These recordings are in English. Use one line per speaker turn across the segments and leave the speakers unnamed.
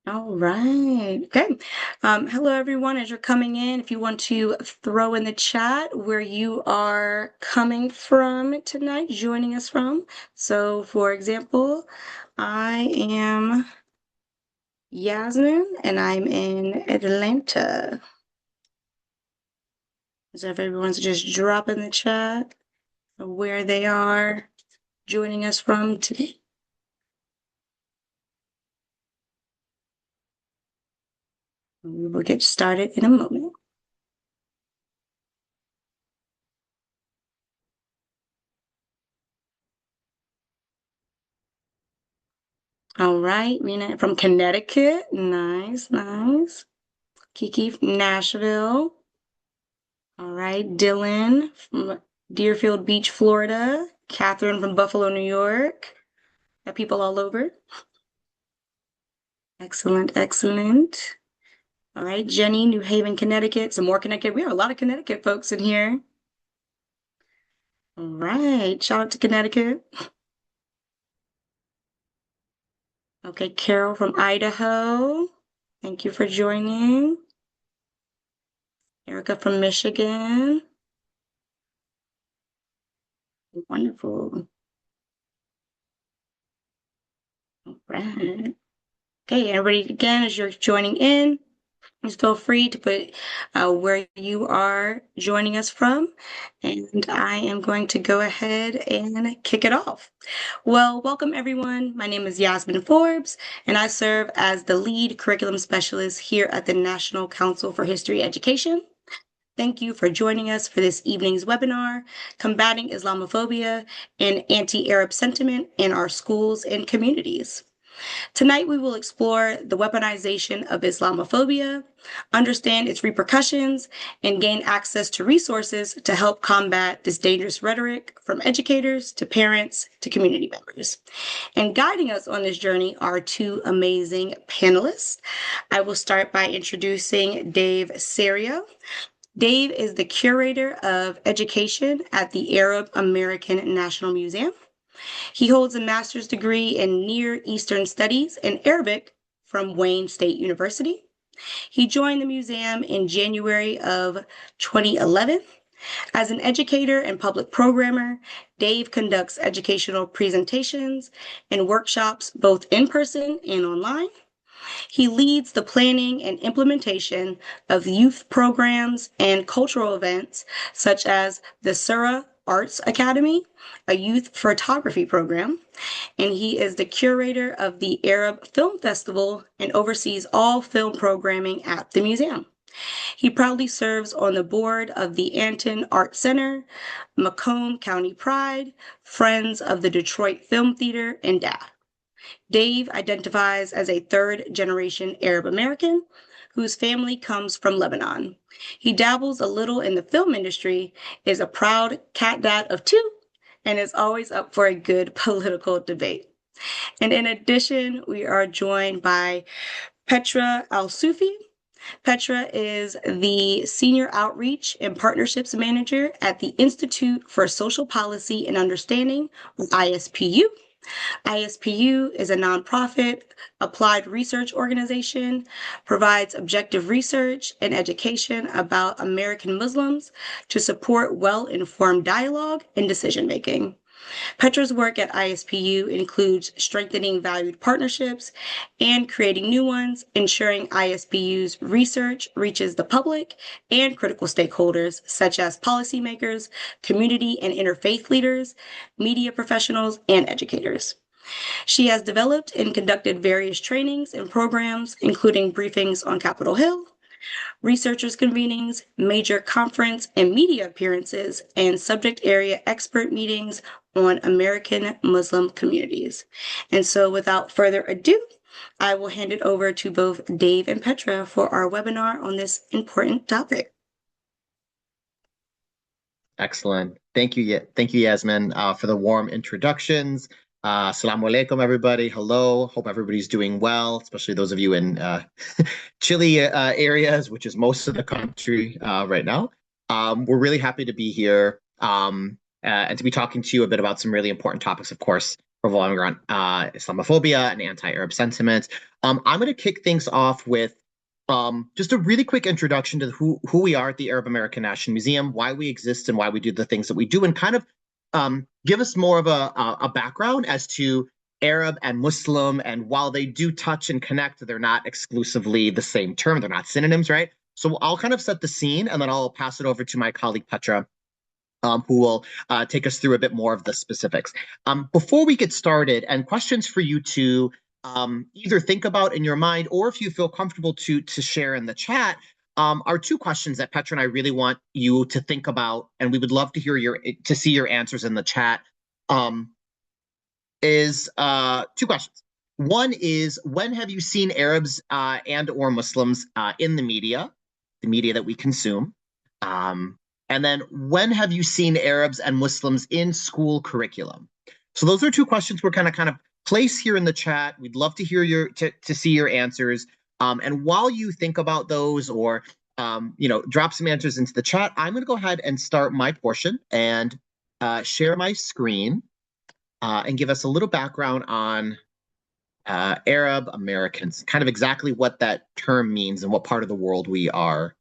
All right. Okay. Hello, everyone. As you're coming in, if you want to throw in the chat where you are coming from tonight, joining us from. So, for example, I am Yasmin and I'm in Atlanta. So, if everyone's just drop in the chat where they are joining us from today. We will get started in a moment. All right, Rena from Connecticut. Nice, nice. Kiki from Nashville. All right, Dylan from Deerfield Beach, Florida. Catherine from Buffalo, New York. Got people all over. Excellent, excellent. All right, Jenny, New Haven, Connecticut. Some more Connecticut. We have a lot of Connecticut folks in here. All right, shout out to Connecticut. Okay, Carol from Idaho. Thank you for joining. Erica from Michigan. Wonderful. All right. Okay, everybody, again, as you're joining in, just feel free to put where you are joining us from. And I am going to go ahead and kick it off. Well, welcome everyone. My name is Yasmin Forbes, and I serve as the lead curriculum specialist here at the National Council for History Education. Thank you for joining us for this evening's webinar, Combating Islamophobia and Anti-Arab Sentiment in Our Schools and Communities. Tonight, we will explore the weaponization of Islamophobia, understand its repercussions, and gain access to resources to help combat this dangerous rhetoric from educators to parents to community members. And guiding us on this journey are two amazing panelists. I will start by introducing Dave Serio. Dave is the curator of education at the Arab American National Museum. He holds a master's degree in Near Eastern Studies and Arabic from Wayne State University. He joined the museum in January of 2011. As an educator and public programmer, Dave conducts educational presentations and workshops both in person and online. He leads the planning and implementation of youth programs and cultural events such as the Surah Arts Academy, a youth photography program, and he is the curator of the Arab Film Festival and oversees all film programming at the museum. He proudly serves on the board of the Anton Art Center, Macomb County Pride, Friends of the Detroit Film Theater, and DAF. Dave identifies as a third-generation Arab American whose family comes from Lebanon. He dabbles a little in the film industry, is a proud cat dad of two, and is always up for a good political debate. And in addition, we are joined by Petra Al-Sufi. Petra is the Senior Outreach and Partnerships Manager at the Institute for Social Policy and Understanding, or ISPU. ISPU is a nonprofit applied research organization, provides objective research and education about American Muslims to support well-informed dialogue and decision-making. Petra's work at ISPU includes strengthening valued partnerships and creating new ones, ensuring ISPU's research reaches the public and critical stakeholders such as policymakers, community and interfaith leaders, media professionals, and educators. She has developed and conducted various trainings and programs, including briefings on Capitol Hill, researchers' convenings, major conference and media appearances, and subject area expert meetings on American Muslim communities. And so without further ado, I will hand it over to both Dave and Petra for our webinar on this important topic.
Excellent. Thank you, Yasmin, for the warm introductions. Assalamu alaikum, everybody. Hello. Hope everybody's doing well, especially those of you in chilly areas, which is most of the country right now. We're really happy to be here and to be talking to you a bit about some really important topics, of course, revolving around Islamophobia and anti-Arab sentiments. I'm going to kick things off with just a really quick introduction to who we are at the Arab American National Museum, why we exist, and why we do the things that we do, and kind of give us more of a background as to Arab and Muslim. And while they do touch and connect, they're not exclusively the same term. They're not synonyms, right? So I'll kind of set the scene, and then I'll pass it over to my colleague Petra, who will take us through a bit more of the specifics. Before we get started, and questions for you to either think about in your mind, or if you feel comfortable to share in the chat, are two questions that Petra and I really want you to think about, and we would love to see your answers in the chat. Is two questions. One is, when have you seen Arabs and or Muslims in the media that we consume? And then, when have you seen Arabs and Muslims in school curriculum? So those are two questions we're kind of place here in the chat. We'd love to hear to see your answers. And while you think about those, or drop some answers into the chat, I'm going to go ahead and start my portion and share my screen and give us a little background on Arab Americans, kind of exactly what that term means and what part of the world we are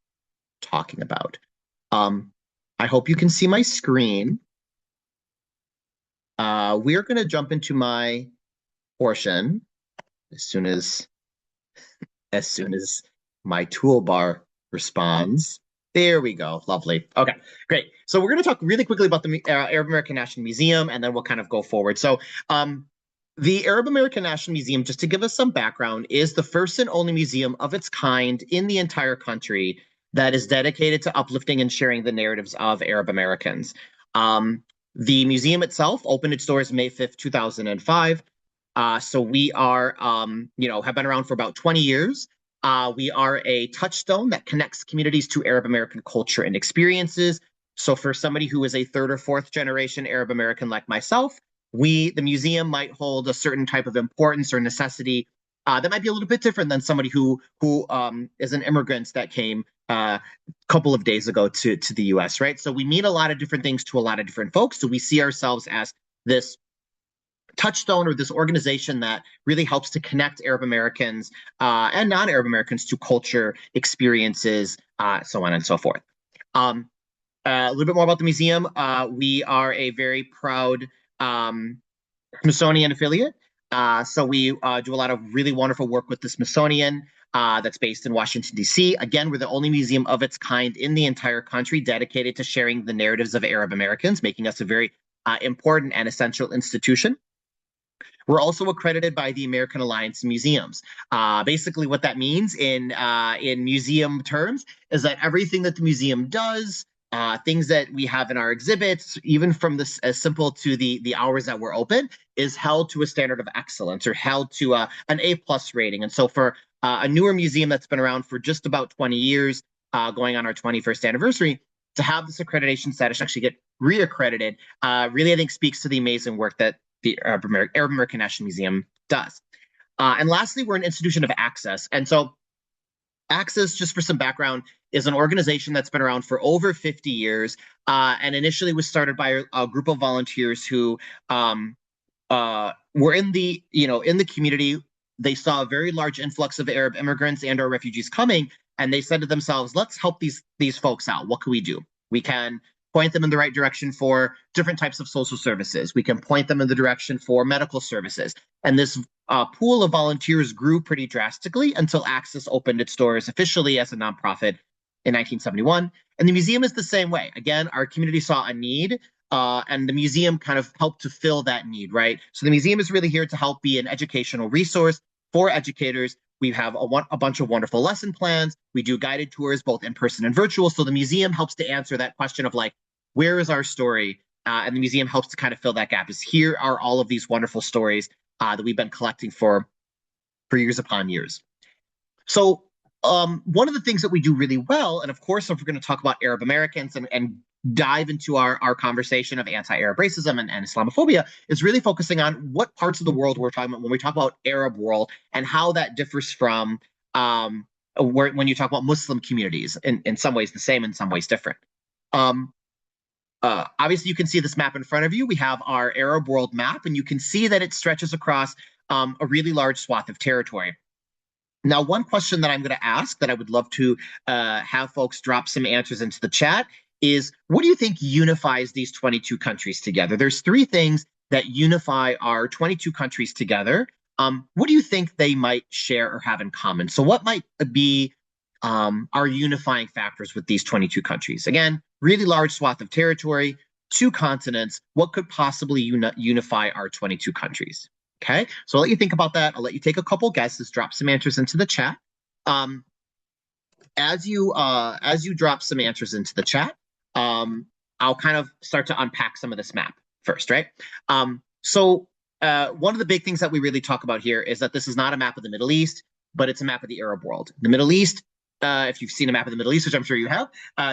talking about. I hope you can see my screen. We're going to jump into my portion as soon as my toolbar responds. There we go. Lovely. Okay, great. So we're going to talk really quickly about the Arab American National Museum, and then we'll kind of go forward. So the Arab American National Museum, just to give us some background, is the first and only museum of its kind in the entire country that is dedicated to uplifting and sharing the narratives of Arab Americans. The museum itself opened its doors May 5th, 2005. So we are, have been around for about 20 years. We are a touchstone that connects communities to Arab American culture and experiences. So for somebody who is a third or fourth generation Arab American like myself, the museum might hold a certain type of importance or necessity that might be a little bit different than somebody who is an immigrant that came a couple of days ago to the U.S., right? So we mean a lot of different things to a lot of different folks. So we see ourselves as this touchstone, or this organization that really helps to connect Arab Americans and non-Arab Americans to culture, experiences, so on and so forth. A little bit more about the museum. We are a very proud Smithsonian affiliate. So we do a lot of really wonderful work with the Smithsonian that's based in Washington, D.C. Again, we're the only museum of its kind in the entire country dedicated to sharing the narratives of Arab Americans, making us a very important and essential institution. We're also accredited by the American Alliance of Museums. Basically, what that means in museum terms is that everything that the museum does, things that we have in our exhibits, even from this as simple to the hours that we're open, is held to a standard of excellence, or held to an A+ rating. And so for a newer museum that's been around for just about 20 years, going on our 21st anniversary, to have this accreditation status, actually get reaccredited, really, I think, speaks to the amazing work that the Arab American National Museum does. And lastly, we're an institution of Access. And so Access, just for some background, is an organization that's been around for over 50 years, and initially was started by a group of volunteers who were in the community. They saw a very large influx of Arab immigrants and or refugees coming, and they said to themselves, let's help these folks out. What can we do? We can point them in the right direction for different types of social services. We can point them in the direction for medical services. And this pool of volunteers grew pretty drastically until Access opened its doors officially as a nonprofit in 1971. And the museum is the same way. Again, our community saw a need, and the museum kind of helped to fill that need, right? So the museum is really here to help be an educational resource for educators. We have a bunch of wonderful lesson plans. We do guided tours, both in person and virtual. So the museum helps to answer that question of like, where is our story? And the museum helps to kind of fill that gap. Is here are all of these wonderful stories that we've been collecting for years upon years. So one of the things that we do really well, and of course, if we're going to talk about Arab Americans and dive into our conversation of anti-Arab racism and Islamophobia, is really focusing on what parts of the world we're talking about when we talk about Arab world, and how that differs from when you talk about Muslim communities. In some ways the same, in some ways different. Obviously, you can see this map in front of you. We have our Arab world map, and you can see that it stretches across a really large swath of territory. Now, one question that I'm going to ask that I would love to have folks drop some answers into the chat is, what do you think unifies these 22 countries together? There's three things that unify our 22 countries together. What do you think they might share or have in common? So what might be our unifying factors with these 22 countries? Again, really large swath of territory, two continents. What could possibly unify our 22 countries? Okay, so I'll let you think about that. I'll let you take a couple guesses, drop some answers into the chat. Um, as you drop some answers into the chat, I'll kind of start to unpack some of this map first, right? One of the big things that we really talk about here is that this is not a map of the Middle East, but it's a map of the Arab world. The Middle East, if you've seen a map of the Middle East, which I'm sure you have,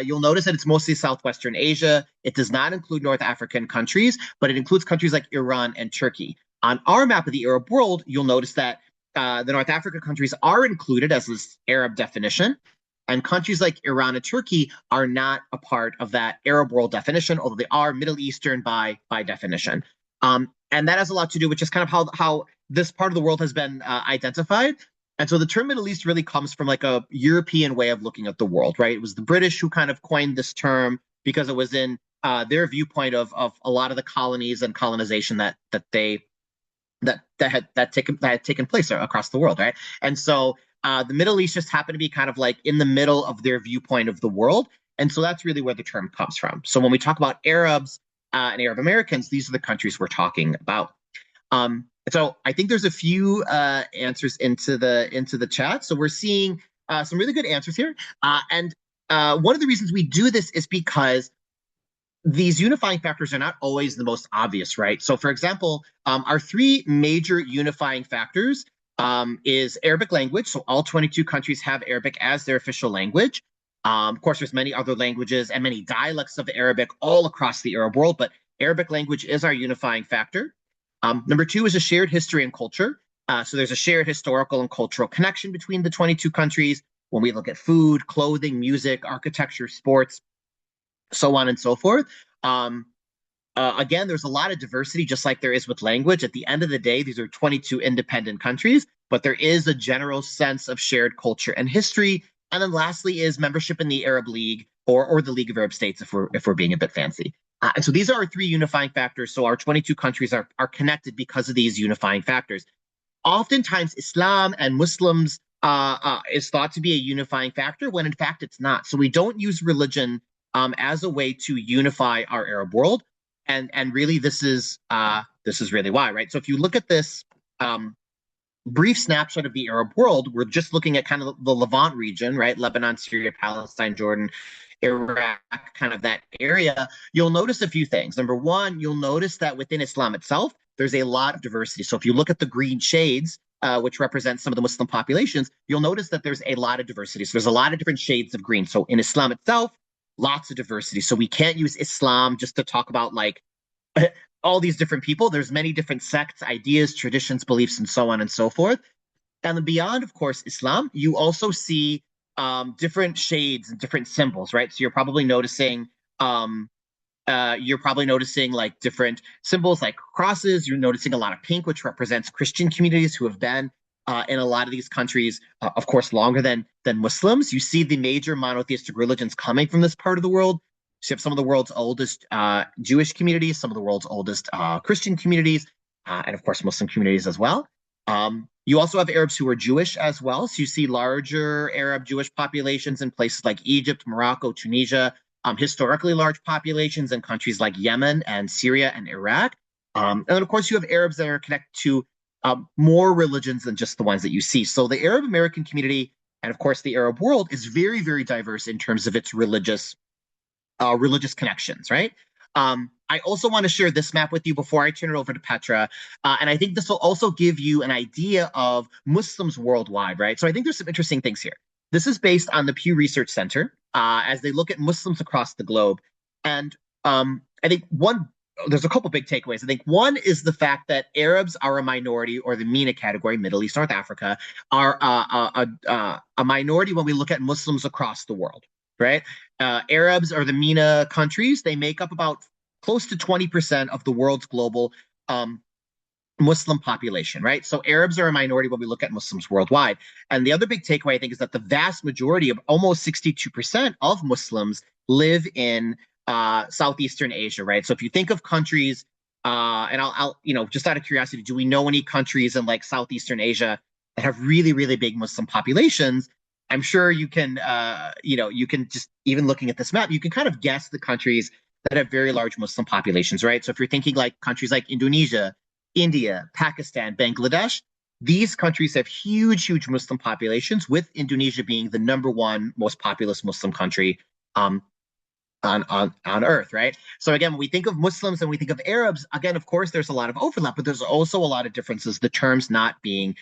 you'll notice that it's mostly Southwestern Asia. It does not include North African countries, but it includes countries like Iran and Turkey. On our map of the Arab world, you'll notice that the North African countries are included as this Arab definition, and countries like Iran and Turkey are not a part of that Arab world definition, although they are Middle Eastern by definition. And that has a lot to do with just kind of how this part of the world has been identified. And so the term Middle East really comes from like a European way of looking at the world, right? It was the British who kind of coined this term because it was in their viewpoint of a lot of the colonies and colonization that had taken place across the world, right? And so the Middle East just happened to be kind of like in the middle of their viewpoint of the world, and so that's really where the term comes from. So when we talk about Arabs and Arab Americans, these are the countries we're talking about. So I think there's a few answers into the chat. So we're seeing some really good answers here, and one of the reasons we do this is because these unifying factors are not always the most obvious, right? So, for example, our three major unifying factors is Arabic language. So all 22 countries have Arabic as their official language. Of course, there's many other languages and many dialects of Arabic all across the Arab world, but Arabic language is our unifying factor. Number two is a shared history and culture. So there's a shared historical and cultural connection between the 22 countries when we look at food, clothing, music, architecture, sports, so on and so forth. Again, there's a lot of diversity, just like there is with language. At the end of the day, these are 22 independent countries, but there is a general sense of shared culture and history. And then lastly is membership in the Arab League or the League of Arab States, if we're being a bit fancy. And so these are our three unifying factors. So our 22 countries are connected because of these unifying factors. Oftentimes, Islam and Muslims is thought to be a unifying factor when in fact it's not. So we don't use religion as a way to unify our Arab world, and really this is really why, right? So if you look at this brief snapshot of the Arab world, we're just looking at kind of the Levant region, right? Lebanon, Syria, Palestine, Jordan, Iraq, kind of that area. You'll notice a few things. Number one, you'll notice that within Islam itself, there's a lot of diversity. So if you look at the green shades, which represent some of the Muslim populations, you'll notice that there's a lot of diversity. So there's a lot of different shades of green. So in Islam itself, lots of diversity. So we can't use Islam just to talk about like all these different people. There's many different sects, ideas, traditions, beliefs, and so on and so forth. And then beyond, of course, Islam, you also see different shades and different symbols, right? So you're probably noticing like different symbols like crosses. You're noticing a lot of pink, which represents Christian communities who have been in a lot of these countries, of course, longer than Muslims. You see the major monotheistic religions coming from this part of the world. So you have some of the world's oldest Jewish communities, some of the world's oldest Christian communities, and of course, Muslim communities as well. You also have Arabs who are Jewish as well. So you see larger Arab Jewish populations in places like Egypt, Morocco, Tunisia, historically large populations in countries like Yemen and Syria and Iraq. And then, of course, you have Arabs that are connected to more religions than just the ones that you see. So the Arab American community and, of course, the Arab world is very, very diverse in terms of its religious connections, right? I also want to share this map with you before I turn it over to Petra. And I think this will also give you an idea of Muslims worldwide, right? So I think there's some interesting things here. This is based on the Pew Research Center as they look at Muslims across the globe. And I think there's a couple big takeaways. I think one is the fact that Arabs are a minority, or the MENA category, Middle East, North Africa, are a minority when we look at Muslims across the world, right? Arabs or the MENA countries, they make up about close to 20% of the world's global um, Muslim population, right? So Arabs are a minority when we look at Muslims worldwide. And the other big takeaway, I think, is that the vast majority of almost 62% of Muslims live in Southeastern Asia, right? So if you think of countries, and just out of curiosity, do we know any countries in like Southeastern Asia that have really, really big Muslim populations? I'm sure you can, you can just, even looking at this map, you can kind of guess the countries that have very large Muslim populations, right? So if you're thinking like countries like Indonesia, India, Pakistan, Bangladesh, these countries have huge, huge Muslim populations, with Indonesia being the number one most populous Muslim country um, on earth, right? So again, when we think of Muslims and we think of Arabs, again, of course, there's a lot of overlap, but there's also a lot of differences, the terms not being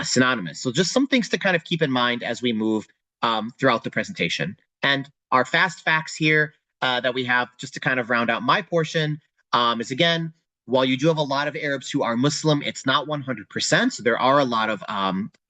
synonymous. So just some things to kind of keep in mind as we move throughout the presentation. And our fast facts here that we have, just to kind of round out my portion, is again, while you do have a lot of Arabs who are Muslim, it's not 100%. So there are a lot of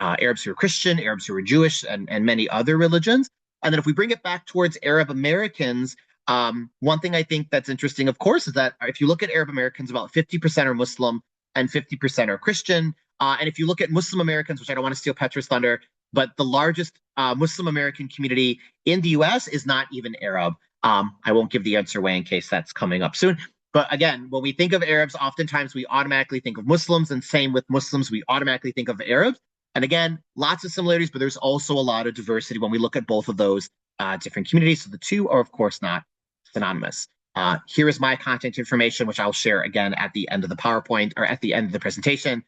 Arabs who are Christian, Arabs who are Jewish, and many other religions. And then if we bring it back towards Arab Americans, one thing I think that's interesting, of course, is that if you look at Arab Americans, about 50% are Muslim and 50% are Christian. And if you look at Muslim Americans, which I don't want to steal Petra's thunder, but the largest Muslim American community in the US is not even Arab. I won't give the answer away in case that's coming up soon. But again, when we think of Arabs, oftentimes we automatically think of Muslims, and same with Muslims, we automatically think of Arabs. And again, lots of similarities, but there's also a lot of diversity when we look at both of those different communities. So the two are, of course, not synonymous. Here is my contact information, which I'll share again at the end of the PowerPoint or at the end of the presentation.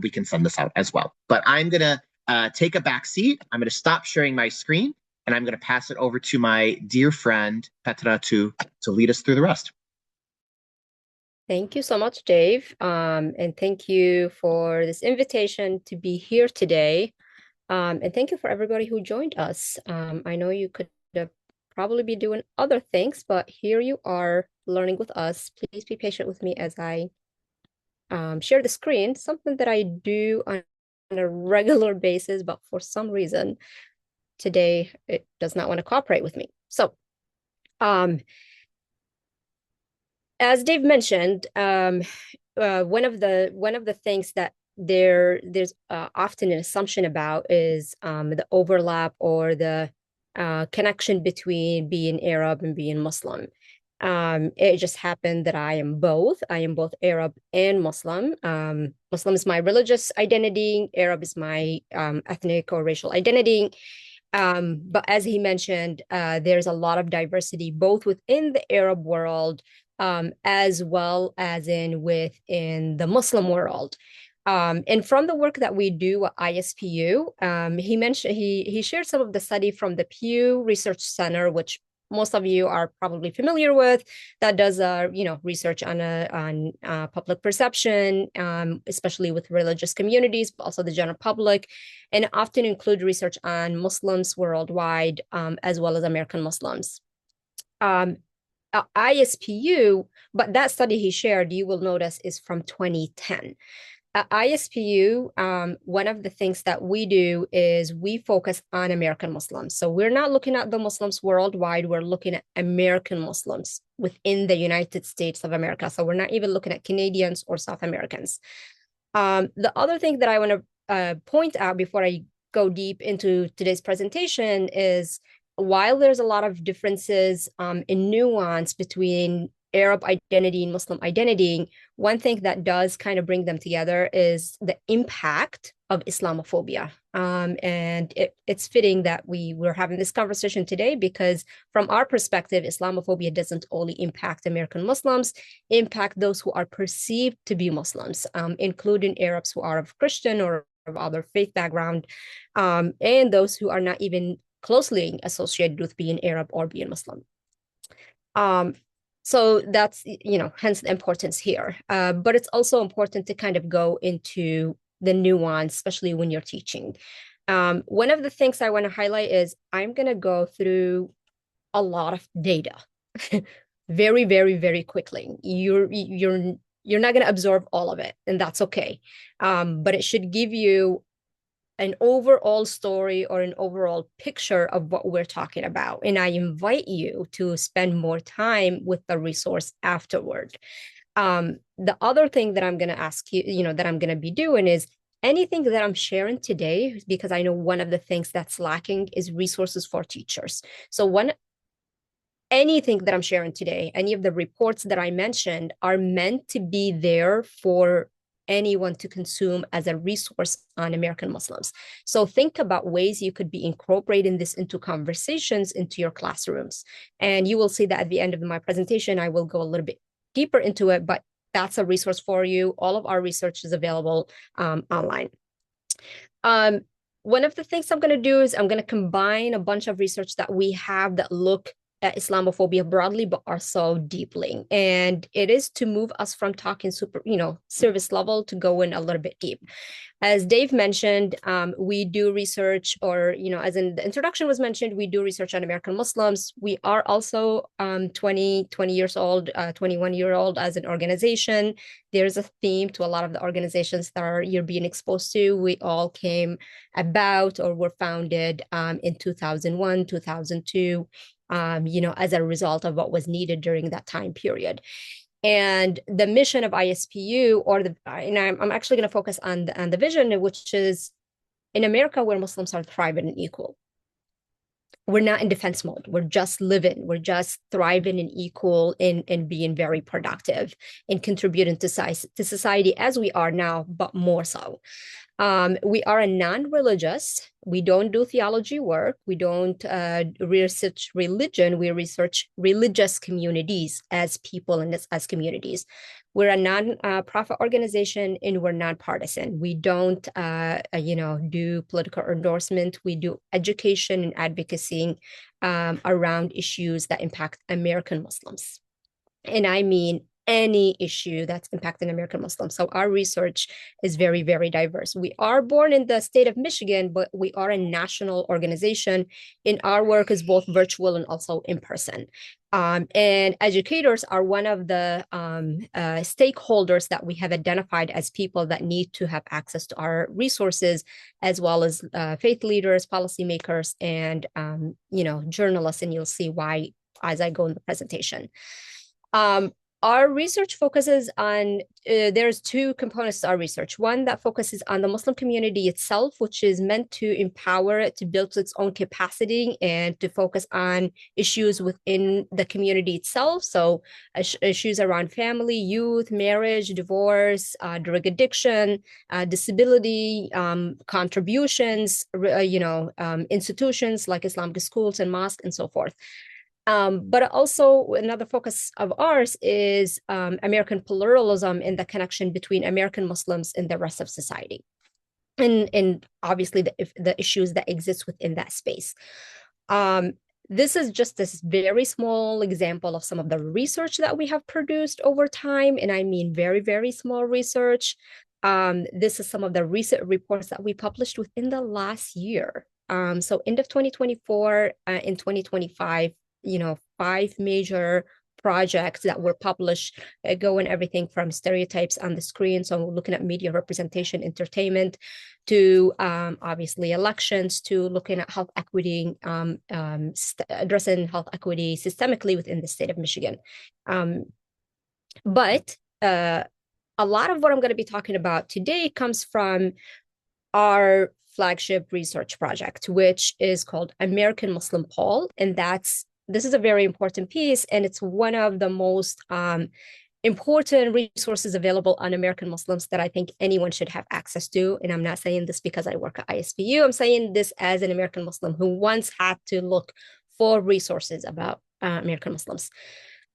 We can send this out as well. But I'm going to take a back seat. I'm going to stop sharing my screen, and I'm going to pass it over to my dear friend, Petra, to lead us through the rest.
Thank you so much, Dave. And thank you for this invitation to be here today. And thank you for everybody who joined us. I know you could probably be doing other things, but here you are learning with us. Please be patient with me as I share the screen, something that I do on a regular basis, but for some reason today it does not want to cooperate with me. So as Dave mentioned, one of the things that there's often an assumption about is the overlap or the connection between being Arab and being Muslim. It just happened that I am both. I am both Arab and Muslim. Muslim is my religious identity. Arab is my ethnic or racial identity. But as he mentioned, there's a lot of diversity both within the Arab world as well as within the Muslim world. And from the work that we do at ISPU, he shared some of the study from the Pew Research Center, which most of you are probably familiar with, that does research on public perception, especially with religious communities, but also the general public, and often include research on Muslims worldwide, as well as American Muslims. ISPU, but that study he shared, you will notice, is from 2010. At ISPU, one of the things that we do is we focus on American Muslims. So we're not looking at the Muslims worldwide, we're looking at American Muslims within the United States of America. So we're not even looking at Canadians or South Americans. The other thing that I want to point out before I go deep into today's presentation is, while there's a lot of differences in nuance between Arab identity and Muslim identity, one thing that does kind of bring them together is the impact of Islamophobia. And it's fitting that we're having this conversation today, because from our perspective, Islamophobia doesn't only impact American Muslims, impact those who are perceived to be Muslims, including Arabs who are of Christian or of other faith background, and those who are not even closely associated with being Arab or being Muslim. So that's, hence the importance here. But it's also important to kind of go into the nuance, especially when you're teaching. One of the things I want to highlight is I'm going to go through a lot of data very, very, very quickly. You're not going to absorb all of it, and that's okay. But it should give you an overall story or an overall picture of what we're talking about. And I invite you to spend more time with the resource afterward. The other thing that I'm going to ask you, that I'm going to be doing is anything that I'm sharing today, because I know one of the things that's lacking is resources for teachers. So anything that I'm sharing today, any of the reports that I mentioned are meant to be there for anyone to consume as a resource on American Muslims. So think about ways you could be incorporating this into conversations into your classrooms. And you will see that at the end of my presentation, I will go a little bit deeper into it, but that's a resource for you. All of our research is available online. One of the things I'm going to do is I'm going to combine a bunch of research that we have that look at Islamophobia broadly, but also deeply. And it is to move us from talking super, service level to go in a little bit deep. As Dave mentioned, we do research, or, as in the introduction was mentioned, we do research on American Muslims. We are also 20 years old, 21-year-old as an organization. There's a theme to a lot of the organizations that you're being exposed to. We all came about or were founded in 2001, 2002, as a result of what was needed during that time period. And the mission of ISPU, and I'm actually going to focus on the vision, which is in America where Muslims are thriving and equal. We're not in defense mode. We're just living. We're just thriving and equal and being very productive and contributing to society as we are now, but more so. We are a non-religious. We don't do theology work. We don't research religion. We research religious communities as people and as communities. We're a non-profit organization and we're nonpartisan. We don't, do political endorsement. We do education and advocacy around issues that impact American Muslims. And I mean any issue that's impacting American Muslims. So our research is very, very diverse. We are born in the state of Michigan, but we are a national organization, and our work is both virtual and also in person. And educators are one of the stakeholders that we have identified as people that need to have access to our resources, as well as faith leaders, policymakers, and journalists. And you'll see why as I go in the presentation. Our research focuses on, there's two components to our research. One that focuses on the Muslim community itself, which is meant to empower it to build its own capacity and to focus on issues within the community itself. So issues around family, youth, marriage, divorce, drug addiction, disability, contributions, institutions like Islamic schools and mosques and so forth. But also another focus of ours is American pluralism and the connection between American Muslims and the rest of society. And obviously the issues that exist within that space. This is just this very small example of some of the research that we have produced over time. And I mean very, very small research. This is some of the recent reports that we published within the last year. So end of 2024, in 2025, 5 major projects that were published, going everything from stereotypes on the screen, so looking at media representation, entertainment, to obviously elections, to looking at health equity, addressing health equity systemically within the state of Michigan. But a lot of what I'm going to be talking about today comes from our flagship research project, which is called American Muslim Poll, and this is a very important piece, and it's one of the most important resources available on American Muslims that I think anyone should have access to. And I'm not saying this because I work at ISPU. I'm saying this as an American Muslim who once had to look for resources about American Muslims.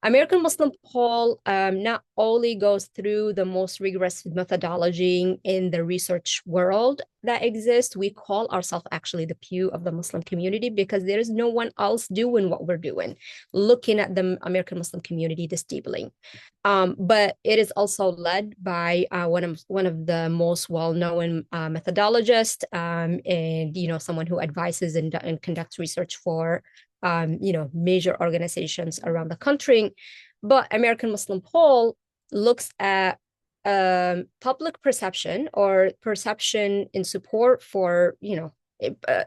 American Muslim Poll not only goes through the most rigorous methodology in the research world that exists. We call ourselves actually the Pew of the Muslim community because there is no one else doing what we're doing, looking at the American Muslim community this deeply. But it is also led by one of the most well-known methodologists, and someone who advises and conducts research for major organizations around the country. But American Muslim Poll looks at public perception or perception in support for, uh,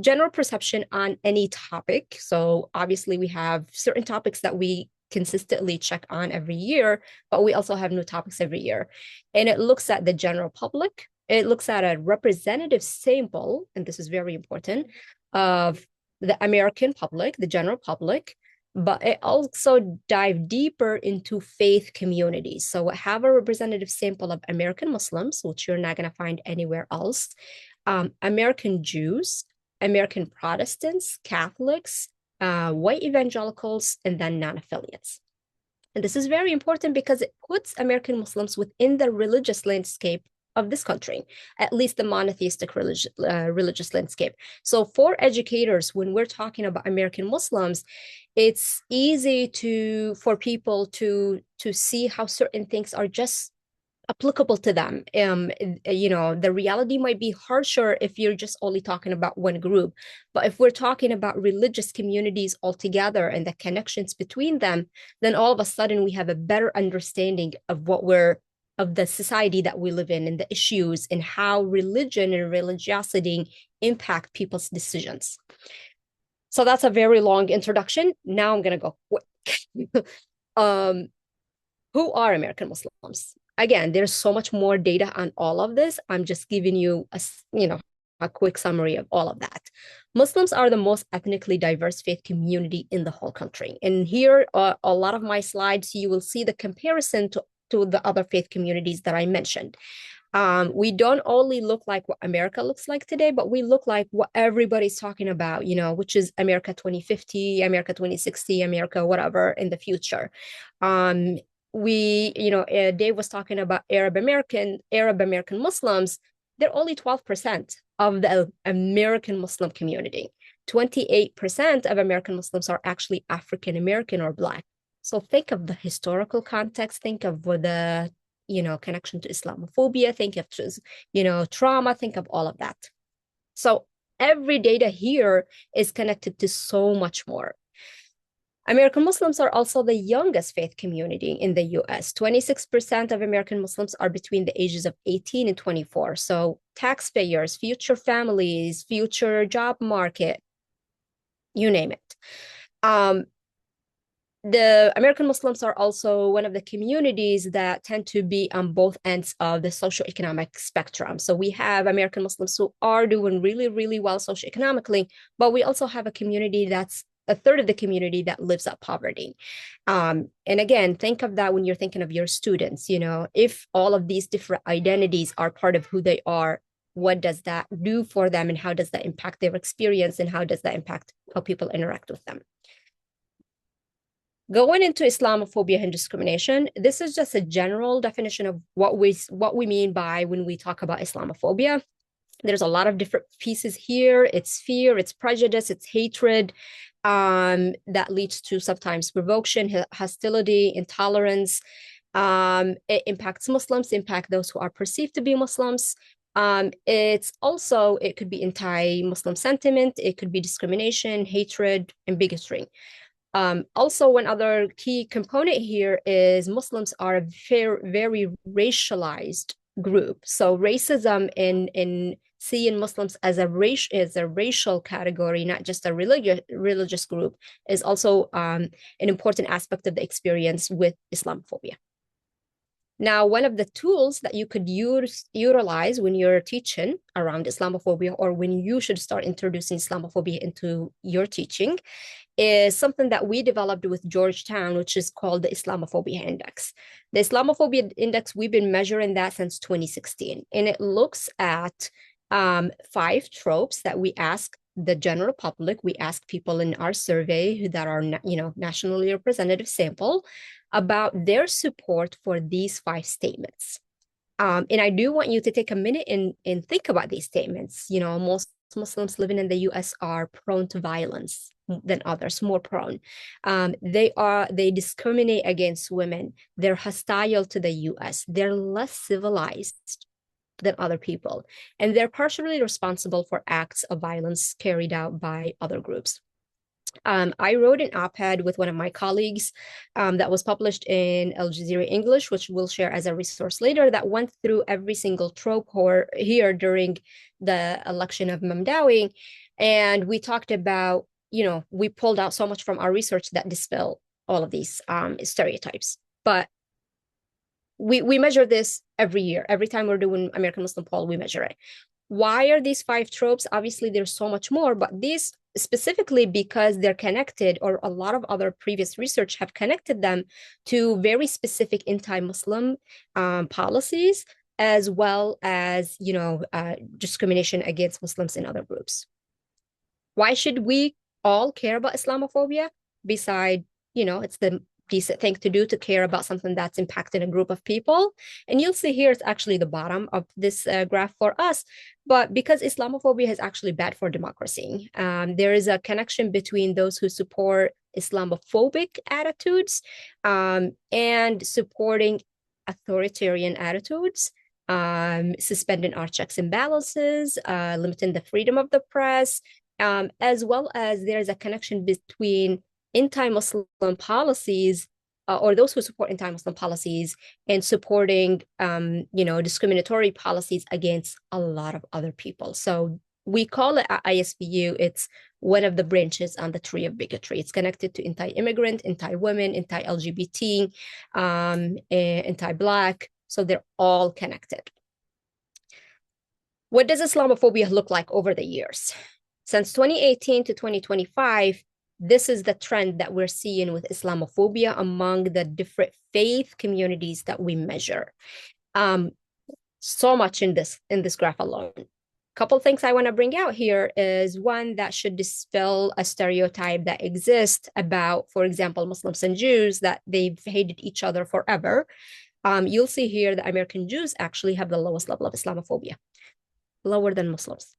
general perception on any topic. So obviously we have certain topics that we consistently check on every year, but we also have new topics every year. And it looks at the general public. It looks at a representative sample, and this is very important, of the American public, the general public, but it also dive deeper into faith communities. So we have a representative sample of American Muslims, which you're not going to find anywhere else, American Jews, American Protestants, Catholics, white evangelicals, and then non-affiliates. And this is very important because it puts American Muslims within the religious landscape of this country, at least the monotheistic religious landscape. So for educators, when we're talking about American Muslims, it's easy for people to see how certain things are just applicable to them. The reality might be harsher if you're just only talking about one group. But if we're talking about religious communities altogether and the connections between them, then all of a sudden we have a better understanding of of the society that we live in and the issues and how religion and religiosity impact people's decisions. So that's a very long introduction. Now I'm going to go quick. Who are American Muslims? Again, there's so much more data on all of this. I'm just giving you a quick summary of all of that. Muslims are the most ethnically diverse faith community in the whole country. And here, a lot of my slides, you will see the comparison to the other faith communities that I mentioned. We don't only look like what America looks like today, but we look like what everybody's talking about, which is America 2050, America 2060, America, whatever in the future. Dave was talking about Arab American Muslims. They're only 12% of the American Muslim community. 28% of American Muslims are actually African American or Black. So think of the historical context, think of the, connection to Islamophobia, think of, trauma, think of all of that. So every data here is connected to so much more. American Muslims are also the youngest faith community in the US. 26% of American Muslims are between the ages of 18 and 24. So taxpayers, future families, future job market, you name it. The American Muslims are also one of the communities that tend to be on both ends of the socioeconomic spectrum. So we have American Muslims who are doing really, really well socioeconomically, but we also have a community that's a third of the community that lives at poverty. And again, think of that when you're thinking of your students, if all of these different identities are part of who they are, what does that do for them and how does that impact their experience and how does that impact how people interact with them? Going into Islamophobia and discrimination, this is just a general definition of what we mean by when we talk about Islamophobia. There's a lot of different pieces here. It's fear, it's prejudice, it's hatred that leads to sometimes provocation, hostility, intolerance. It impacts Muslims, impact those who are perceived to be Muslims. It could be anti-Muslim sentiment, it could be discrimination, hatred, and bigotry. Also, one other key component here is Muslims are a very racialized group. So racism in seeing Muslims as a racial category, not just a religious group, is also an important aspect of the experience with Islamophobia. Now, one of the tools that you could utilize when you're teaching around Islamophobia or when you should start introducing Islamophobia into your teaching is something that we developed with Georgetown, which is called the Islamophobia Index. The Islamophobia Index, we've been measuring that since 2016, and it looks at 5 tropes that we ask the general public. We ask people in our survey that are, nationally representative sample about their support for these 5 statements. And I do want you to take a minute and think about these statements. Most Muslims living in the US are prone to violence than others, more prone. They discriminate against women. They're hostile to the US. They're less civilized than other people. And they're partially responsible for acts of violence carried out by other groups. I wrote an op-ed with one of my colleagues that was published in Al Jazeera English, which we'll share as a resource later, that went through every single trope here during the election of Mamdawi. And we talked about, we pulled out so much from our research that dispel all of these stereotypes. But we measure this every year. Every time we're doing American Muslim poll, we measure it. Why are these 5 tropes? Obviously, there's so much more, but these specifically because they're connected, or a lot of other previous research have connected them to very specific anti-Muslim policies, as well as, discrimination against Muslims and other groups. Why should we all care about Islamophobia? Beside, it's the decent thing to do to care about something that's impacting a group of people. And you'll see here, it's actually the bottom of this graph for us. But because Islamophobia is actually bad for democracy, there is a connection between those who support Islamophobic attitudes and supporting authoritarian attitudes, suspending our checks and balances, limiting the freedom of the press, as well as there's a connection between anti-Muslim policies or those who support anti-Muslim policies and supporting, discriminatory policies against a lot of other people. So we call it at ISPU, it's one of the branches on the tree of bigotry. It's connected to anti-immigrant, anti-women, anti-LGBT, anti-Black. So they're all connected. What does Islamophobia look like over the years? Since 2018 to 2025, this is the trend that we're seeing with Islamophobia among the different faith communities that we measure. So much in this graph alone. A couple things I want to bring out here is one that should dispel a stereotype that exists about, for example, Muslims and Jews, that they've hated each other forever. You'll see here that American Jews actually have the lowest level of Islamophobia, lower than Muslims.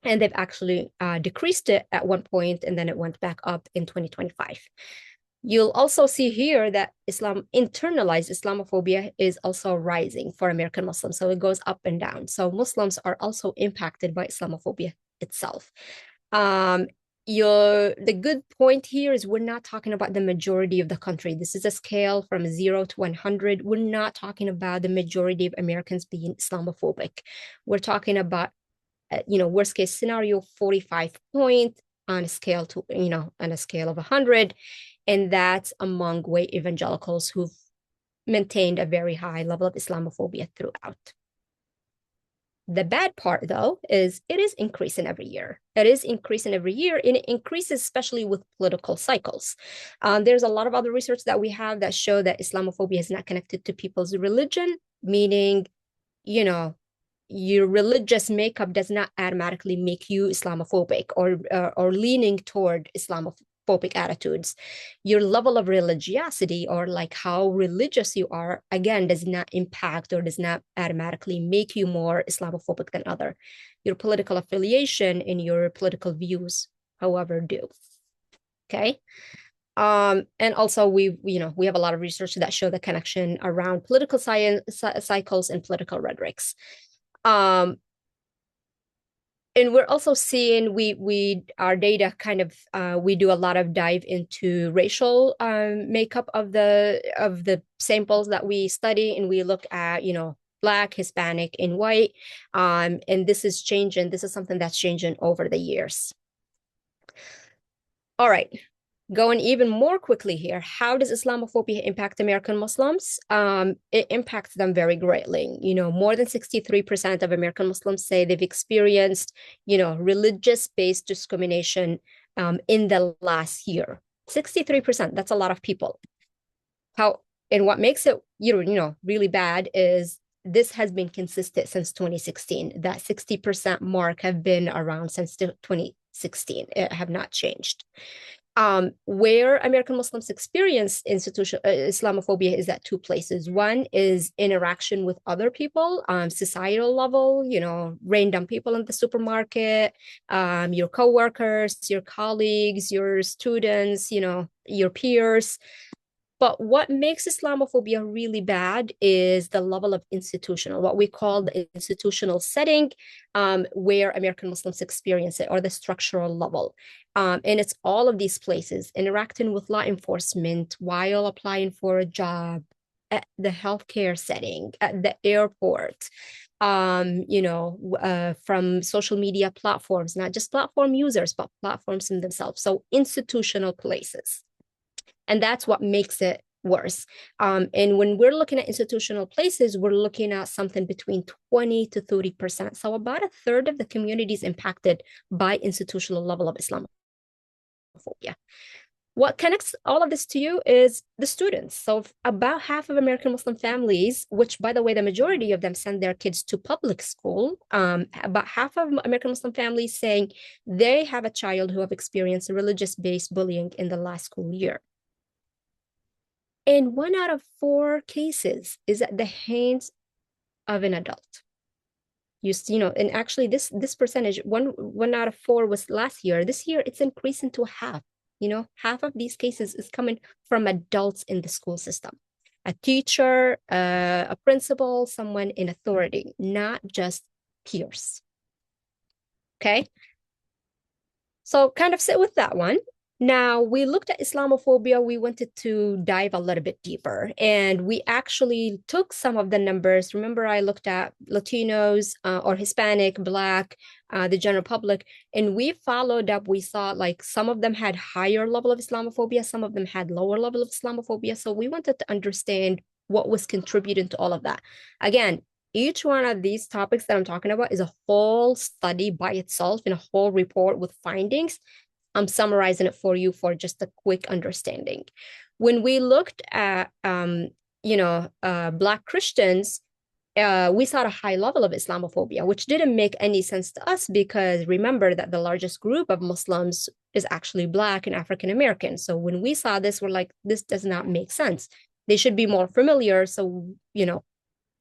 And they've actually decreased it at one point, and then it went back up in 2025. You'll also see here that internalized Islamophobia is also rising for American Muslims. So it goes up and down. So Muslims are also impacted by Islamophobia itself. The good point here is we're not talking about the majority of the country. This is a scale from 0 to 100. We're not talking about the majority of Americans being Islamophobic. We're talking about worst case scenario, 45 point on a scale to, on a scale of 100. And that's among white evangelicals who've maintained a very high level of Islamophobia throughout. The bad part, though, is it is increasing every year. It is increasing every year, and it increases especially with political cycles. There's a lot of other research that we have that show that Islamophobia is not connected to people's religion, meaning, your religious makeup does not automatically make you Islamophobic or leaning toward Islamophobic attitudes. Your level of religiosity, or like how religious you are, again, does not impact or does not automatically make you more Islamophobic than other. Your political affiliation and your political views, however, do. Okay. And also we have a lot of research that show the connection around political science cycles and political rhetorics. And we're also seeing our data kind of we do a lot of dive into racial makeup of the samples that we study, and we look at Black, Hispanic, and white, and this is changing. This is something that's changing over the years. All right. Going even more quickly here, how does Islamophobia impact American Muslims? It impacts them very greatly. More than 63% of American Muslims say they've experienced, religious-based discrimination in the last year. 63%, that's a lot of people. And what makes it, really bad is this has been consistent since 2016. That 60% mark have been around since 2016. It have not changed. Where American Muslims experience Islamophobia is at 2 places. One is interaction with other people, societal level, random people in the supermarket, your coworkers, your colleagues, your students, your peers. But what makes Islamophobia really bad is the level of institutional, what we call the institutional setting, where American Muslims experience it, or the structural level. And it's all of these places, interacting with law enforcement while applying for a job, at the healthcare setting, at the airport, from social media platforms, not just platform users, but platforms in themselves. So institutional places. And that's what makes it worse. And when we're looking at institutional places, we're looking at something between 20 to 30%. So about a third of the community is impacted by institutional level of Islamophobia. What connects all of this to you is the students. So about half of American Muslim families, which by the way, the majority of them send their kids to public school, about half of American Muslim families saying they have a child who have experienced religious-based bullying in the last school year. And 1 out of 4 cases is at the hands of an adult. And actually this percentage, one out of 4 was last year. This year it's increasing to half. Half of these cases is coming from adults in the school system. A teacher, a principal, someone in authority, not just peers. Okay. So kind of sit with that one. Now, we looked at Islamophobia. We wanted to dive a little bit deeper, and we actually took some of the numbers. Remember, I looked at Latinos or Hispanic, Black, the general public, and we followed up. We saw like some of them had higher level of Islamophobia, some of them had lower level of Islamophobia. So we wanted to understand what was contributing to all of that. Again, each one of these topics that I'm talking about is a whole study by itself in a whole report with findings. I'm summarizing it for you for just a quick understanding. When we looked at, Black Christians, we saw a high level of Islamophobia, which didn't make any sense to us because remember that the largest group of Muslims is actually Black and African American. So when we saw this, we're like, this does not make sense. They should be more familiar. So,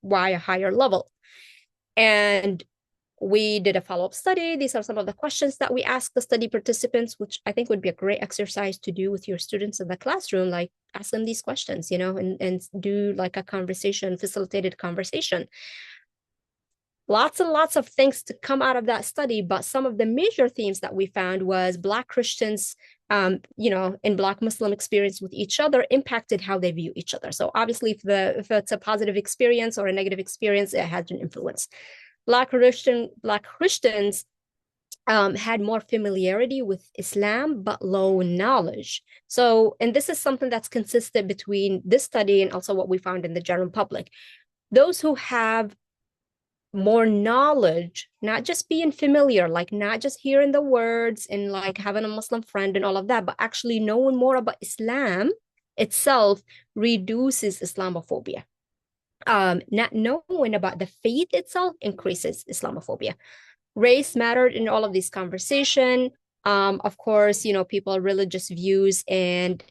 why a higher level? And we did a follow-up study. These are some of the questions that we asked the study participants, which I think would be a great exercise to do with your students in the classroom, like ask them these questions, and do like a facilitated conversation. Lots and lots of things to come out of that study, but some of the major themes that we found was Black Christians, and Black Muslim experience with each other impacted how they view each other. So obviously if it's a positive experience or a negative experience, it has an influence. Black Christians had more familiarity with Islam, but low knowledge. So, and this is something that's consistent between this study and also what we found in the general public. Those who have more knowledge, not just being familiar, like not just hearing the words and like having a Muslim friend and all of that, but actually knowing more about Islam itself reduces Islamophobia. Not knowing about the faith itself increases Islamophobia. Race mattered in all of these conversation. Of course, people religious views and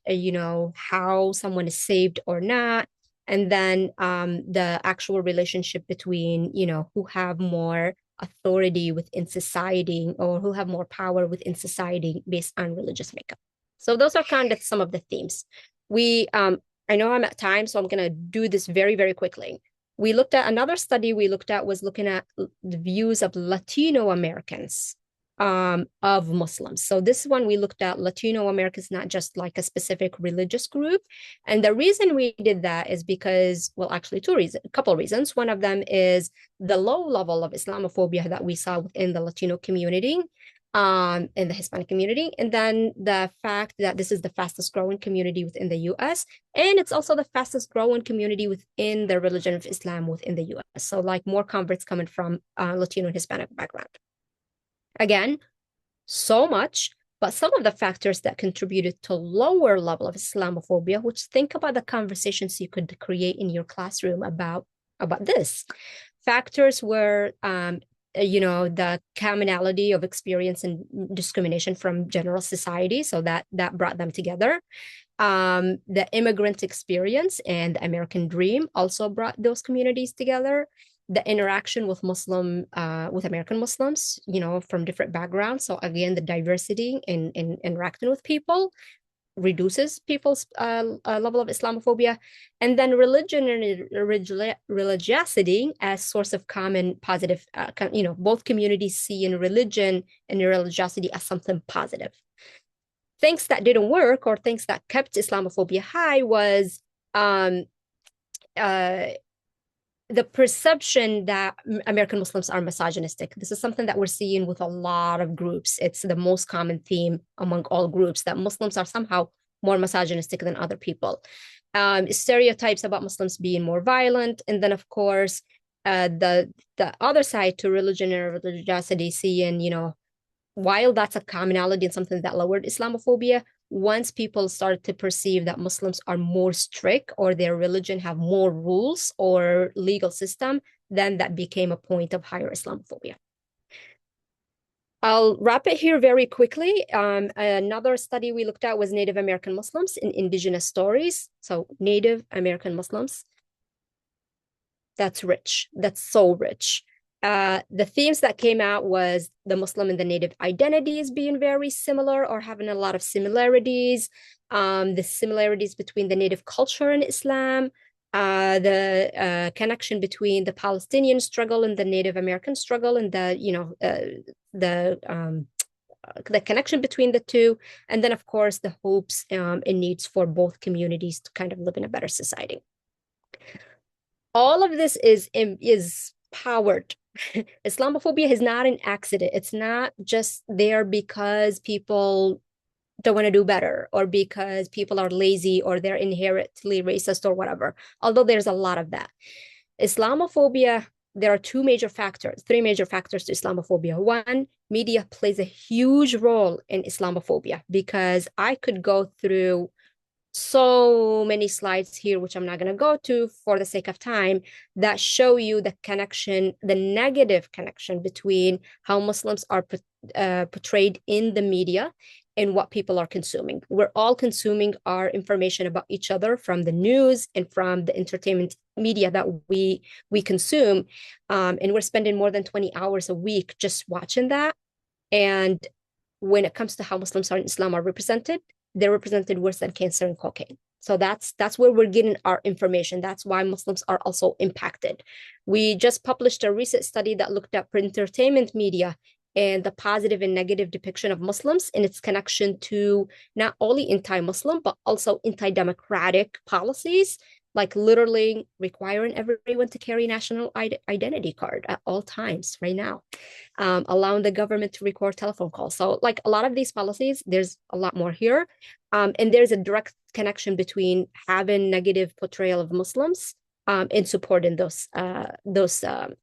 how someone is saved or not, and then the actual relationship between who have more authority within society or who have more power within society based on religious makeup. So those are kind of some of the themes. I know I'm at time, so I'm going to do this very, very quickly. We looked at another study was looking at the views of Latino Americans of Muslims. So this one, we looked at Latino Americans, not just like a specific religious group. And the reason we did that is because, well, actually a couple of reasons. One of them is the low level of Islamophobia that we saw within the Latino community. In the Hispanic community, and then the fact that this is the fastest growing community within the US, and it's also the fastest growing community within the religion of Islam within the US. So like more converts coming from Latino and Hispanic background. Again, so much, but some of the factors that contributed to lower level of Islamophobia, which think about the conversations you could create in your classroom about this. Factors were the commonality of experience and discrimination from general society. So that brought them together. The immigrant experience and the American dream also brought those communities together. The interaction with American Muslims, from different backgrounds. So again, the diversity in interacting with people. reduces people's level of Islamophobia, and then religion and religiosity as source of common positive. Both communities see in religion and religiosity as something positive. Things that didn't work or things that kept Islamophobia high was the perception that American Muslims are misogynistic. This is something that we're seeing with a lot of groups. It's the most common theme among all groups, that Muslims are somehow more misogynistic than other people. Stereotypes about Muslims being more violent. And then, of course, the other side to religion and religiosity, seeing, while that's a commonality and something that lowered Islamophobia, once people start to perceive that Muslims are more strict or their religion have more rules or legal system, then that became a point of higher Islamophobia. I'll wrap it here very quickly. Another study we looked at was Native American Muslims in indigenous stories. So Native American Muslims, that's rich. That's so rich. The themes that came out was the Muslim and the Native identities being very similar or having a lot of similarities, the similarities between the Native culture and Islam, the connection between the Palestinian struggle and the Native American struggle, and the connection between the two, and then of course the hopes and needs for both communities to kind of live in a better society. All of this is powered. Islamophobia is not an accident. It's not just there because people don't want to do better or because people are lazy or they're inherently racist or whatever, although there's a lot of that. Islamophobia, there are three major factors to Islamophobia. One, media plays a huge role in Islamophobia, because I could go through so many slides here, which I'm not going to go to for the sake of time, that show you the connection, the negative connection between how Muslims are portrayed in the media and what people are consuming. We're all consuming our information about each other from the news and from the entertainment media that we consume. And we're spending more than 20 hours a week just watching that. And when it comes to how Muslims in Islam are represented, they're represented worse than cancer and cocaine. So that's where we're getting our information. That's why Muslims are also impacted. We just published a recent study that looked at entertainment media and the positive and negative depiction of Muslims and its connection to not only anti-Muslim, but also anti-democratic policies, like literally requiring everyone to carry a national identity card at all times right now, allowing the government to record telephone calls. So like a lot of these policies, there's a lot more here. And there's a direct connection between having negative portrayal of Muslims and supporting those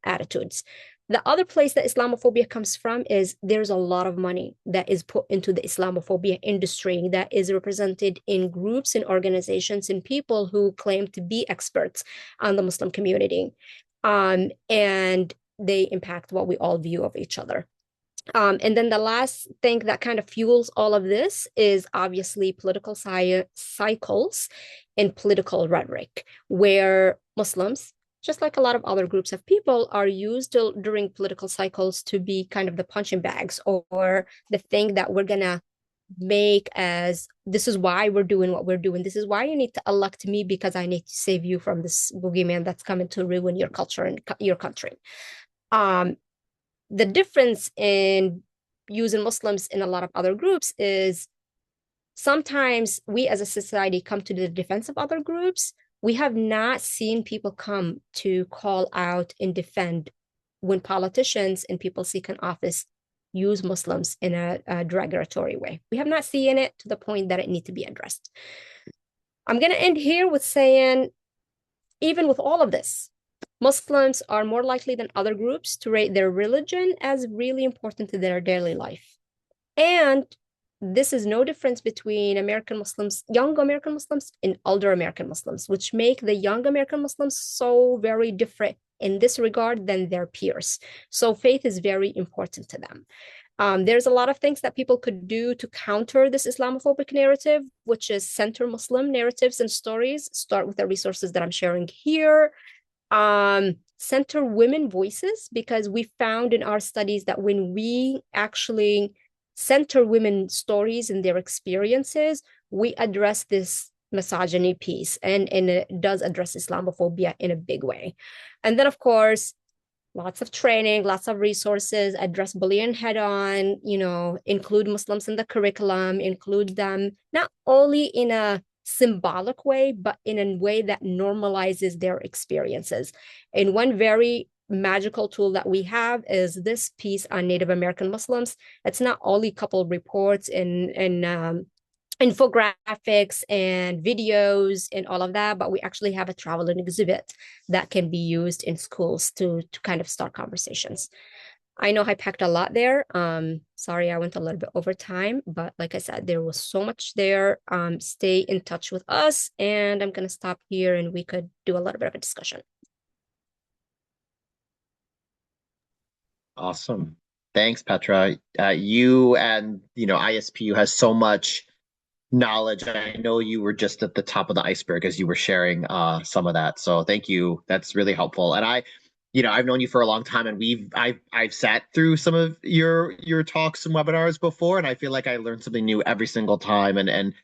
attitudes. The other place that Islamophobia comes from is there's a lot of money that is put into the Islamophobia industry that is represented in groups and organizations and people who claim to be experts on the Muslim community. And they impact what we all view of each other. And then the last thing that kind of fuels all of this is obviously political cycles and political rhetoric, where Muslims, just like a lot of other groups of people, are used during political cycles to be kind of the punching bags or the thing that we're going to make as, this is why we're doing what we're doing. This is why you need to elect me, because I need to save you from this boogeyman that's coming to ruin your culture and your country. The difference in using Muslims in a lot of other groups is sometimes we as a society come to the defense of other groups. We have not seen people come to call out and defend when politicians and people seeking office use Muslims in a derogatory way. We have not seen it to the point that it needs to be addressed. I'm going to end here with saying, even with all of this, Muslims are more likely than other groups to rate their religion as really important to their daily life. And this is no difference between American Muslims, young American Muslims, and older American Muslims, which make the young American Muslims so very different in this regard than their peers. So faith is very important to them. There's a lot of things that people could do to counter this Islamophobic narrative, which is center Muslim narratives and stories. Start with the resources that I'm sharing here. Center women voices, because we found in our studies that when we actually center women's stories and their experiences, we address this misogyny piece, and it does address Islamophobia in a big way. And then, of course, lots of training, lots of resources, address bullying head on, include Muslims in the curriculum, include them not only in a symbolic way, but in a way that normalizes their experiences. And one very magical tool that we have is this piece on Native American Muslims. It's not only couple reports and infographics and videos and all of that, but we actually have a travel and exhibit that can be used in schools to kind of start conversations. I know I packed a lot there. Sorry, I went a little bit over time, but like I said, there was so much there. Stay in touch with us, and I'm going to stop here and we could do a little bit of a discussion.
Awesome. Thanks, Petra. You and, ISPU has so much knowledge. I know you were just at the top of the iceberg as you were sharing some of that. So thank you. That's really helpful. And I've known you for a long time, and I've sat through some of your talks and webinars before, and I feel like I learn something new every single time. And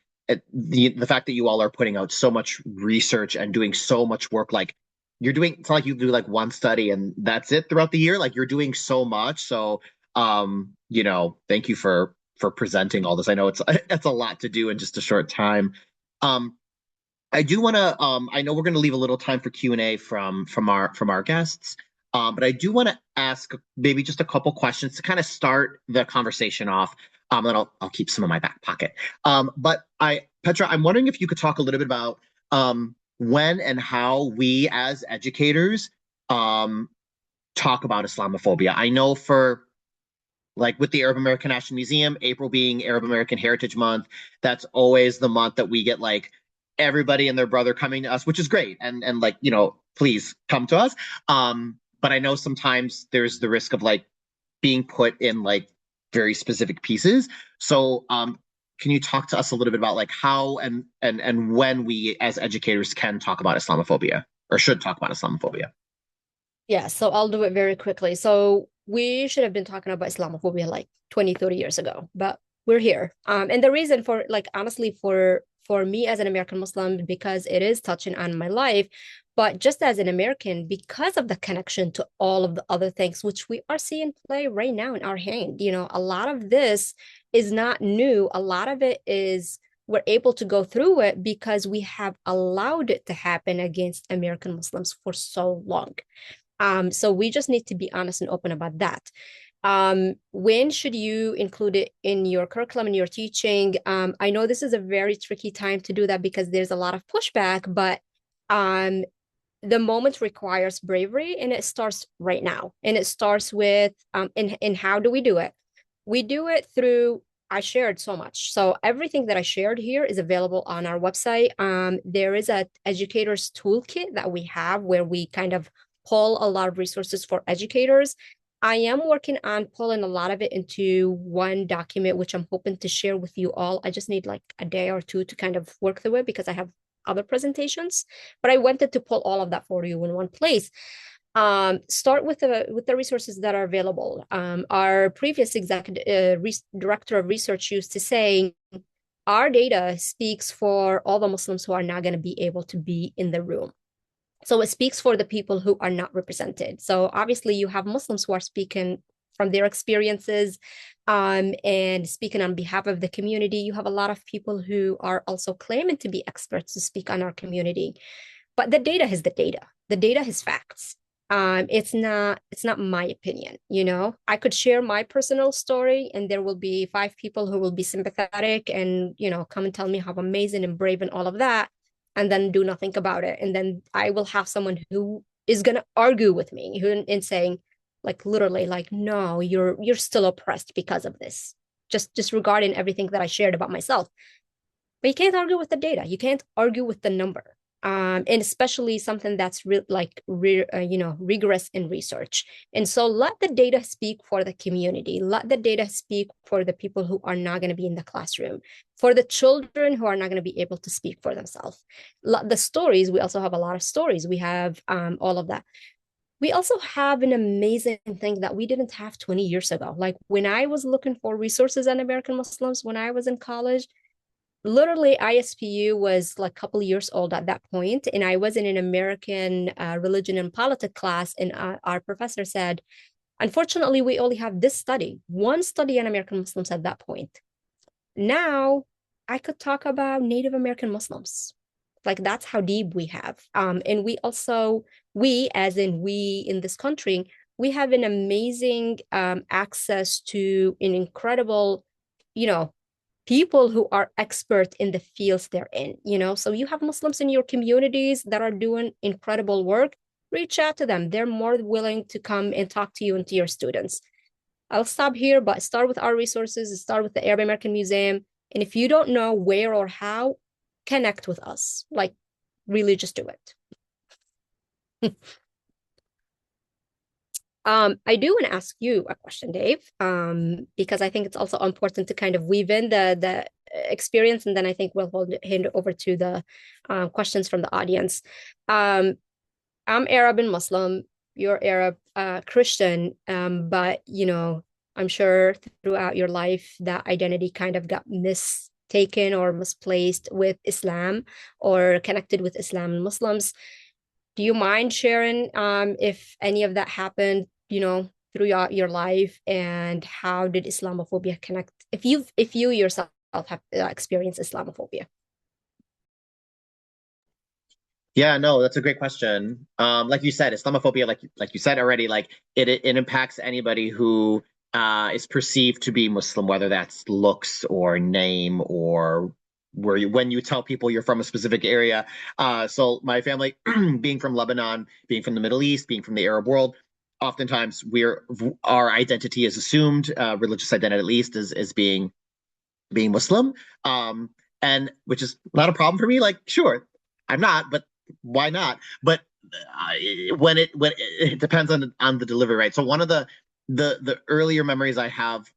the fact that you all are putting out so much research and doing so much work, like you're doing, it's not like you do like one study and that's it throughout the year. Like you're doing so much. So thank you for presenting all this. I know it's a lot to do in just a short time. I do want to. I know we're going to leave a little time for Q&A from our guests, but I do want to ask maybe just a couple questions to kind of start the conversation off. And I'll keep some in my back pocket. But Petra, I'm wondering if you could talk a little bit about when and how we as educators talk about Islamophobia. I know for like with the Arab American National Museum, April being Arab American Heritage Month, that's always the month that we get like everybody and their brother coming to us, which is great. And like, please come to us. But I know sometimes there's the risk of like being put in like very specific pieces. So can you talk to us a little bit about like how and when we as educators can talk about Islamophobia or should talk about Islamophobia?
Yeah, so I'll do it very quickly. So we should have been talking about Islamophobia like 20, 30 years ago, but we're here. And the reason for like honestly for me as an American Muslim, because it is touching on my life, but just as an American, because of the connection to all of the other things which we are seeing play right now in our hand. A lot of this is not new. A lot of it is we're able to go through it because we have allowed it to happen against American Muslims for so long. So we just need to be honest and open about that. When should you include it in your curriculum and your teaching? I know this is a very tricky time to do that because there's a lot of pushback, but the moment requires bravery, and it starts right now. And it starts with, and how do we do it? We do it through, I shared so much. So everything that I shared here is available on our website. There is a educator's toolkit that we have where we kind of pull a lot of resources for educators. I am working on pulling a lot of it into one document, which I'm hoping to share with you all. I just need like a day or two to kind of work through it because I have other presentations, but I wanted to pull all of that for you in one place. Start with the resources that are available. Our previous executive director of research used to say, our data speaks for all the Muslims who are not going to be able to be in the room. So it speaks for the people who are not represented. So obviously you have Muslims who are speaking from their experiences and speaking on behalf of the community. You have a lot of people who are also claiming to be experts to speak on our community. But the data is the data. The data is facts. It's not my opinion. I could share my personal story and there will be 5 people who will be sympathetic and, come and tell me how amazing and brave and all of that, and then do nothing about it. And then I will have someone who is going to argue with me and saying, like, literally, like, no, you're still oppressed because of this, just regarding everything that I shared about myself. But you can't argue with the data. You can't argue with the number. And especially something that's rigorous in research. And so let the data speak for the community. Let the data speak for the people who are not going to be in the classroom, for the children who are not going to be able to speak for themselves. The stories, we also have a lot of stories. We have all of that. We also have an amazing thing that we didn't have 20 years ago. Like when I was looking for resources on American Muslims, when I was in college, literally ISPU was like a couple years old at that point, and I was in an American religion and politics class, and our professor said, unfortunately, we only have this study, one study on American Muslims at that point. Now I could talk about Native American Muslims. Like that's how deep we have. And we also, we, as in we in this country, we have an amazing access to an incredible, you know, people who are expert in the fields they're in, you know. So you have Muslims in your communities that are doing incredible work. Reach out to them. They're more willing to come and talk to you and to your students. I'll stop here, but start with our resources, start with the Arab American Museum. And if you don't know where or how, connect with us. Like, really just do it. I do want to ask you a question, Dave, because I think it's also important to kind of weave in the experience, and then I think we'll hand over to the questions from the audience. I'm Arab and Muslim. You're Arab, Christian, but you know, I'm sure throughout your life that identity kind of got mistaken or misplaced with Islam or connected with Islam and Muslims. Do you mind sharing if any of that happened, you know, through your life, and how did Islamophobia connect? If you yourself have experienced Islamophobia.
Yeah, no, that's a great question. Like you said, Islamophobia, like you said already, like it impacts anybody who is perceived to be Muslim, whether that's looks or name or when you tell people you're from a specific area. So my family, being from Lebanon, being from the Middle East, being from the Arab world, oftentimes our identity is assumed, religious identity at least, is being Muslim, and which is not a problem for me. Like, sure, I'm not, but why not? But when it depends on the delivery, right? So one of the earlier memories I have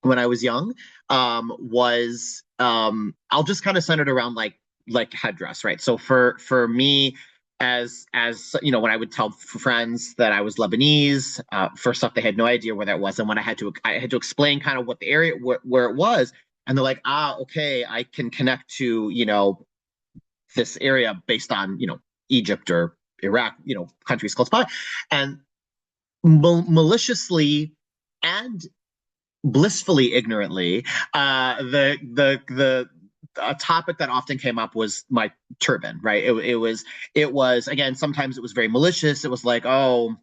when I was young was I'll just kind of center it around like headdress, right? So for me, as you know, when I would tell friends that I was Lebanese, first off, they had no idea where that was, and when I had to explain kind of what the area where it was, and they're like, ah, okay, I can connect to, you know, this area based on, you know, Egypt or Iraq, you know, countries close by, and maliciously and blissfully ignorantly, the a topic that often came up was my turban, right? It was again, sometimes it was very malicious. It was like, oh,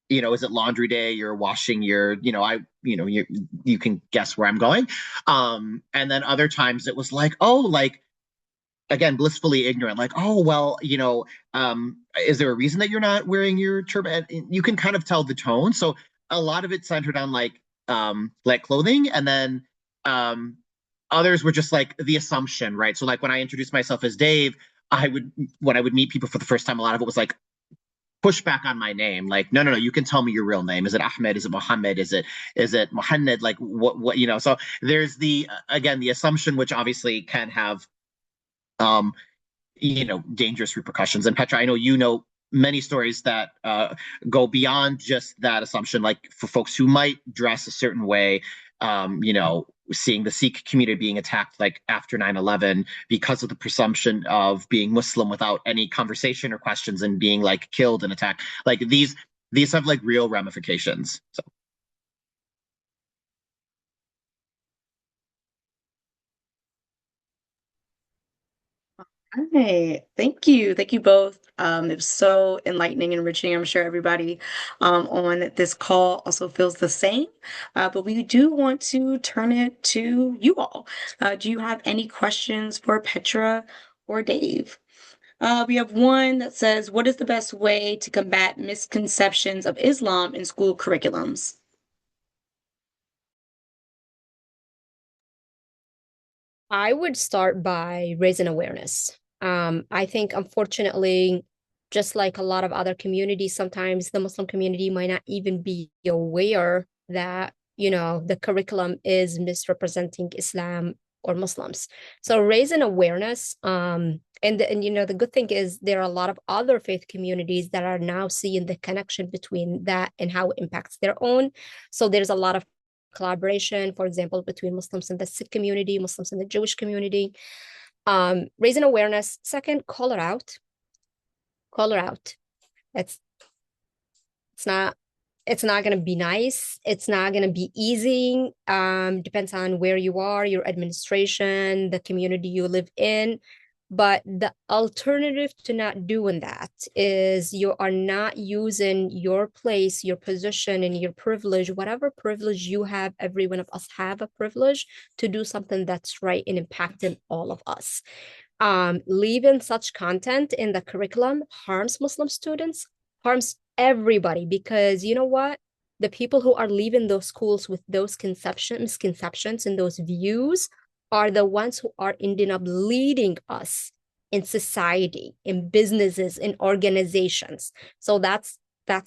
you know, is it laundry day? You're washing your, you know, you can guess where I'm going. And then other times it was like, oh, like again, blissfully ignorant, like, oh, well, you know, is there a reason that you're not wearing your turban? You can kind of tell the tone. So a lot of it centered on like clothing, and then others were just like the assumption, right? So like when I introduced myself as Dave, when I would meet people for the first time, a lot of it was like pushback on my name, like, no, no, no, you can tell me your real name. Is it Ahmed? Is it Mohammed? Is it Mohammed? Like what, you know? So there's the again the assumption, which obviously can have um you know, dangerous repercussions. And Petra, I know you know many stories that go beyond just that assumption, like for folks who might dress a certain way, you know, seeing the Sikh community being attacked like after 9/11 because of the presumption of being Muslim without any conversation or questions and being like killed and attacked. Like these have like real ramifications. So
Hi, thank you. Thank you both. It was so enlightening and enriching. I'm sure everybody on this call also feels the same. But we do want to turn it to you all. Do you have any questions for Petra or Dave? We have one that says, what is the best way to combat misconceptions of Islam in school curriculums?
I would start by raising awareness. I think, unfortunately, just like a lot of other communities, sometimes the Muslim community might not even be aware that, you know, the curriculum is misrepresenting Islam or Muslims. So raising awareness, and you know, the good thing is there are a lot of other faith communities that are now seeing the connection between that and how it impacts their own. So there's a lot of collaboration, for example, between Muslims in the Sikh community, Muslims in the Jewish community. Raising awareness. Second, call her out. Call her out. It's not going to be nice. It's not going to be easy. Depends on where you are, your administration, the community you live in. But the alternative to not doing that is you are not using your place, your position, and your privilege, whatever privilege you have. Every one of us have a privilege to do something that's right and impacting all of us. Leaving such content in the curriculum harms Muslim students, harms everybody, because you know what? The people who are leaving those schools with those misconceptions and those views are the ones who are ending up leading us in society, in businesses, in organizations. So that's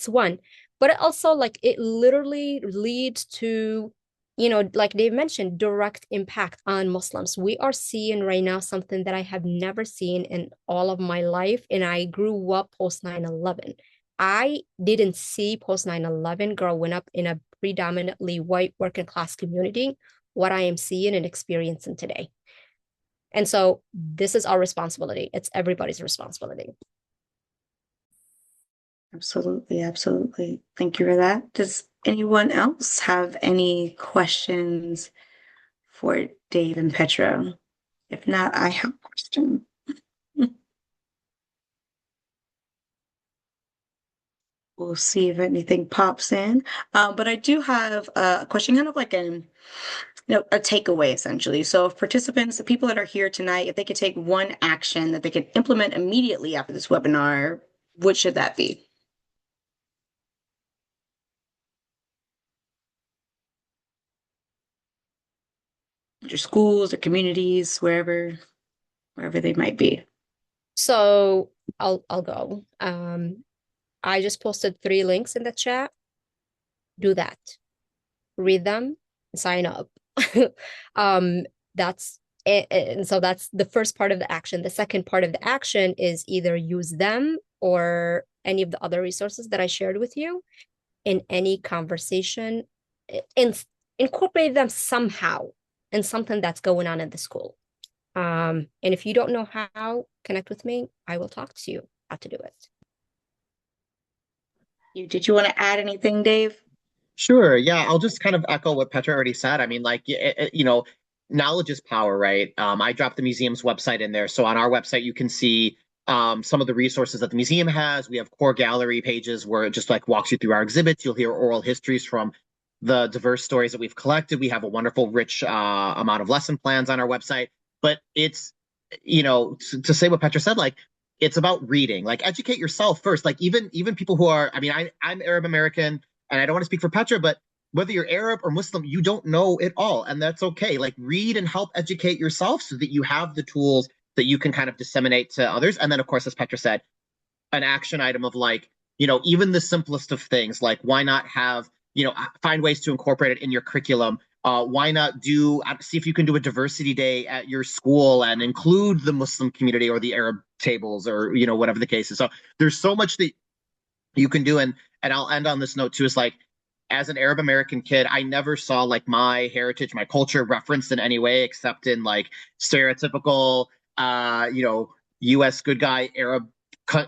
one. But it also, like, it literally leads to, like Dave mentioned, direct impact on Muslims. We are seeing right now something that I have never seen in all of my life, and I grew up post 9/11. I didn't see post 9/11 growing up in a predominantly white working class community what I am seeing and experiencing today. And so this is our responsibility. It's everybody's responsibility.
Absolutely, absolutely. Thank you for that. Does anyone else have any questions for Dave and Petra? If not, I have a question. We'll see if anything pops in. But I do have a question, kind of like a takeaway essentially. So if participants, the people that are here tonight, if they could take one action that they could implement immediately after this webinar, what should that be? Your schools or communities, wherever they might be.
So I'll go. I just posted 3 links in the chat. Do that. Read them, sign up. That's it. And so that's the first part of the action. The second part of the action is either use them or any of the other resources that I shared with you in any conversation, and incorporate them somehow in something that's going on in the school. And if you don't know how, connect with me. I will talk to you how to do it.
Did you want to add anything, Dave?
Sure. Yeah, I'll just kind of echo what Petra already said. I mean, like, knowledge is power, right? I dropped the museum's website in there. So on our website, you can see some of the resources that the museum has. We have core gallery pages where it just like walks you through our exhibits. You'll hear oral histories from the diverse stories that we've collected. We have a wonderful, rich amount of lesson plans on our website. But it's, to say what Petra said, like, it's about reading. Like, educate yourself first. Like, even people who are, I mean, I'm Arab American, and I don't want to speak for Petra, but whether you're Arab or Muslim, you don't know it all, and that's okay. Like, read and help educate yourself so that you have the tools that you can kind of disseminate to others. And then, of course, as Petra said, an action item of like, even the simplest of things, like why not have, find ways to incorporate it in your curriculum. Why not see if you can do a diversity day at your school and include the Muslim community or the Arab tables or, whatever the case is. So there's so much that you can do. And I'll end on this note too, is like, as an Arab American kid, I never saw like my heritage, my culture referenced in any way except in like stereotypical, US good guy, Arab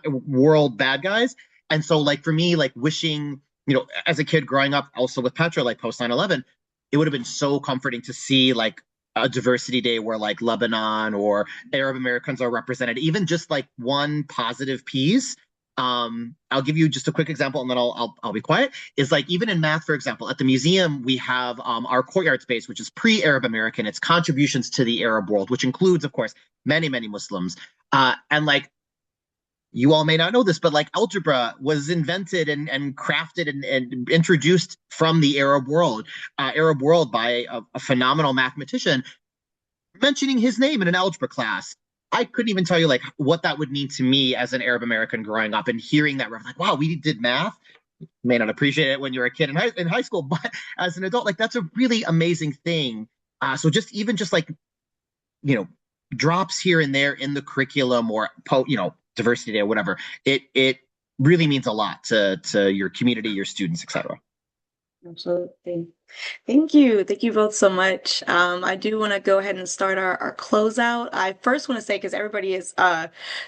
world bad guys. And so like for me, like wishing, as a kid growing up also with Petra, like post 9/11, it would have been so comforting to see like a diversity day where like Lebanon or Arab Americans are represented, even just like one positive piece. I'll give you just a quick example and then I'll be quiet. Is like, even in math, for example, at the museum, we have our courtyard space, which is pre-Arab American. It's contributions to the Arab world, which includes, of course, many, many Muslims. And like, you all may not know this, but like algebra was invented and crafted and introduced from the Arab world by a phenomenal mathematician, mentioning his name in an algebra class. I couldn't even tell you like what that would mean to me as an Arab American growing up, and hearing that, like, wow, we did math. You may not appreciate it when you're a kid in high school, but as an adult, like, that's a really amazing thing. So just like, drops here and there in the curriculum or diversity day or whatever, it really means a lot to your community, your students, etc.
Absolutely. Thank you. Thank you both so much. I do want to go ahead and start our closeout. I first want to say, because everybody is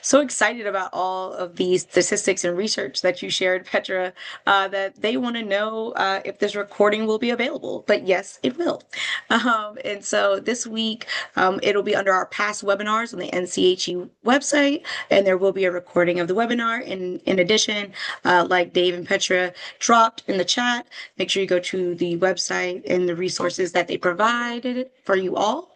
so excited about all of these statistics and research that you shared, Petra, that they want to know if this recording will be available. But yes, it will. And so this week, it'll be under our past webinars on the NCHE website, and there will be a recording of the webinar. And in addition, like Dave and Petra dropped in the chat, make sure you go to the website and the resources that they provided for you all.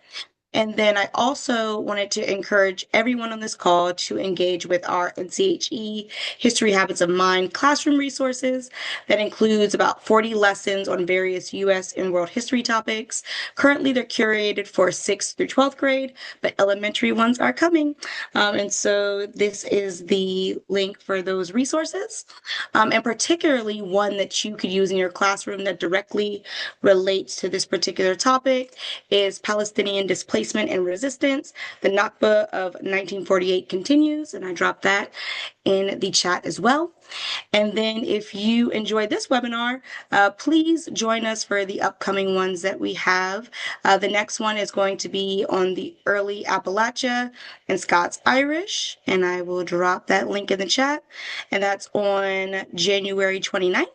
And then I also wanted to encourage everyone on this call to engage with our NCHE History Habits of Mind classroom resources. That includes about 40 lessons on various U.S. and world history topics. Currently, they're curated for 6th through 12th grade, but elementary ones are coming. And so this is the link for those resources, and particularly one that you could use in your classroom that directly relates to this particular topic is Palestinian Displacement and Resistance. The Nakba of 1948 continues, and I dropped that in the chat as well. And then if you enjoyed this webinar, please join us for the upcoming ones that we have. The next one is going to be on the early Appalachia and Scots Irish, and I will drop that link in the chat. And that's on January 29th.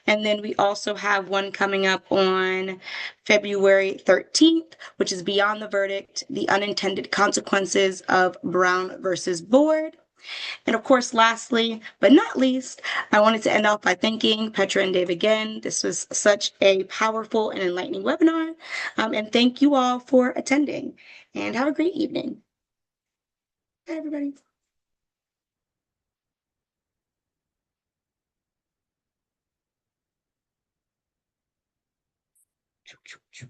And then we also have one coming up on February 13th, which is Beyond the Verdict, the Unintended Consequences of Brown versus Board. And of course, lastly, but not least, I wanted to end off by thanking Petra and Dave again. This was such a powerful and enlightening webinar. And thank you all for attending. And have a great evening. Bye, everybody.
Choo, choo, choo.